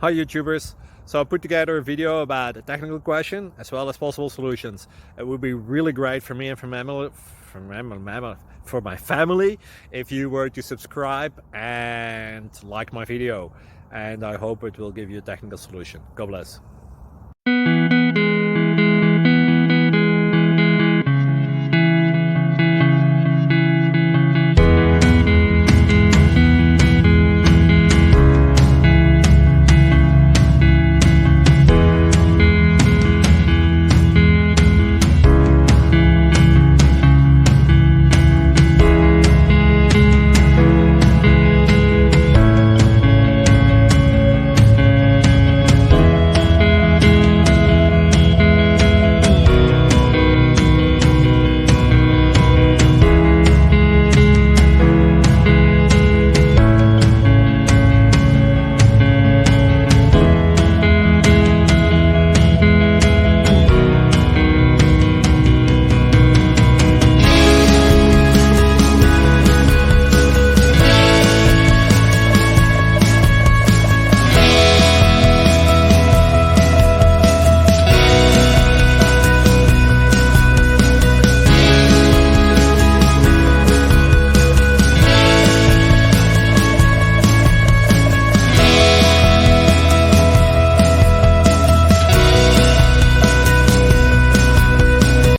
Hi YouTubers! So I put together a video about a technical question as well as possible solutions. It would be really great for me and for my family if you were to subscribe and like my video, and I hope it will give you a technical solution. God bless.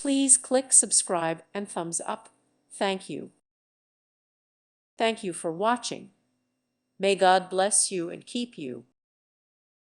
Please click subscribe and thumbs up. Thank you. Thank you for watching. May God bless you and keep you.